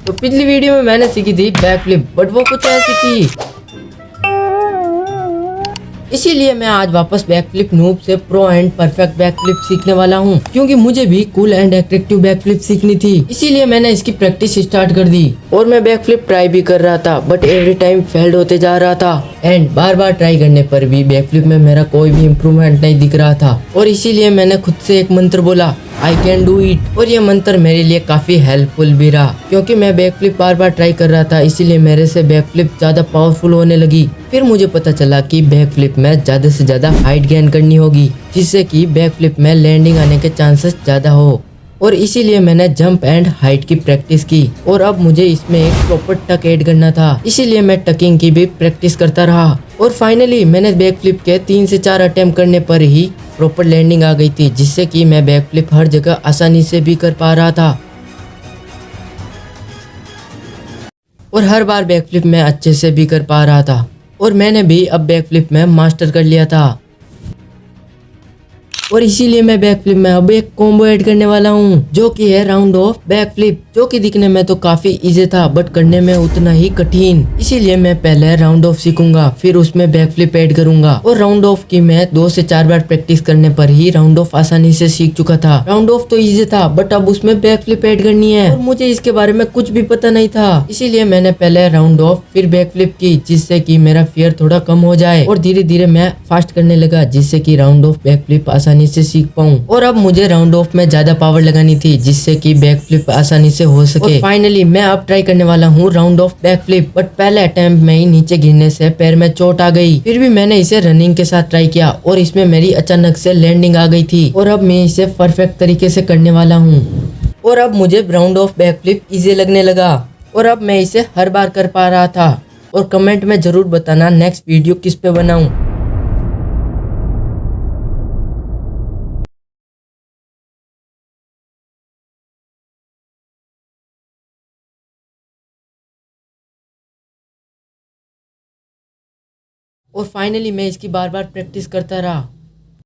तो पिछली वीडियो में मैंने सीखी थी बैक फ्लिप, बट वो कुछ ऐसी थी, इसीलिए मैं आज वापस बैक फ्लिप नूब से pro and perfect back flip सीखने वाला हूँ, क्योंकि मुझे भी cool and attractive back flip सीखनी थी। इसीलिए मैंने इसकी प्रैक्टिस स्टार्ट कर दी और मैं बैक फ्लिप ट्राई भी कर रहा था, बट एवरी टाइम फेल्ड होते जा रहा था एंड बार बार ट्राई करने पर भी बैक फ्लिप में मेरा कोई भी इम्प्रूवमेंट नहीं दिख रहा था। और इसीलिए मैंने खुद से एक मंत्र बोला, आई कैन डू इट। और ये मंत्र मेरे लिए काफी हेल्पफुल भी रहा, क्योंकि मैं बैक फ्लिप बार बार ट्राई कर रहा था, इसीलिए मेरे से बैक फ्लिप ज्यादा पावरफुल होने लगी। फिर मुझे पता चला कि बैक फ्लिप में ज्यादा से ज्यादा हाइट गेन करनी होगी, जिससे कि बैक फ्लिप में लैंडिंग आने के चांसेस ज्यादा हो। और इसीलिए मैंने जंप एंड हाइट की प्रैक्टिस की और अब मुझे इसमें एक प्रॉपर टक ऐड करना था, इसीलिए मैं टकिंग की भी प्रैक्टिस करता रहा। और फाइनली मैंने बैक फ्लिप के 3 से 4 अटेम्प्ट करने पर ही प्रॉपर लैंडिंग आ गई थी, जिससे कि मैं बैक फ्लिप हर जगह आसानी से भी कर पा रहा था और हर बार बैक फ्लिप में अच्छे से भी कर पा रहा था। और मैंने भी अब बैक फ्लिप में मास्टर कर लिया था और इसीलिए मैं बैक फ्लिप में अब एक कॉम्बो ऐड करने वाला हूँ, जो कि है राउंड ऑफ बैक फ्लिप, जो कि दिखने में तो काफी इजी था बट करने में उतना ही कठिन। इसीलिए मैं पहले राउंड ऑफ सीखूंगा, फिर उसमें बैक फ्लिप ऐड करूंगा। और राउंड ऑफ की मैं 2 से 4 बार प्रैक्टिस करने पर ही राउंड ऑफ आसानी से सीख चुका था। राउंड ऑफ तो इजी था, बट अब उसमें बैक फ्लिप ऐड करनी है और मुझे इसके बारे में कुछ भी पता नहीं था, इसीलिए मैंने पहले राउंड ऑफ फिर बैक फ्लिप की, जिससे कि मेरा फियर थोड़ा कम हो जाए और धीरे धीरे मैं फास्ट करने लगा, जिससे कि राउंड ऑफ बैक फ्लिप आसानी से सीख पाऊं। और अब मुझे राउंड ऑफ में ज्यादा पावर लगानी थी, जिससे कि बैक फ्लिप आसानी से हो सके। और फाइनली मैं अब ट्राई करने वाला हूँ round of back flip, but पहले अटेम्प्ट में ही नीचे गिरने से पैर में चोट आ गई। फिर भी मैंने इसे रनिंग के साथ ट्राई किया और इसमें मेरी अचानक से लैंडिंग आ गई थी और अब मैं इसे परफेक्ट तरीके से करने वाला हूँ। और अब मुझे round of back flip easy लगने लगा और अब मैं इसे हर बार कर पा रहा था। और कमेंट में जरूर बताना नेक्स्ट वीडियो किस पे बनाऊं। और फाइनली मैं इसकी बार बार प्रैक्टिस करता रहा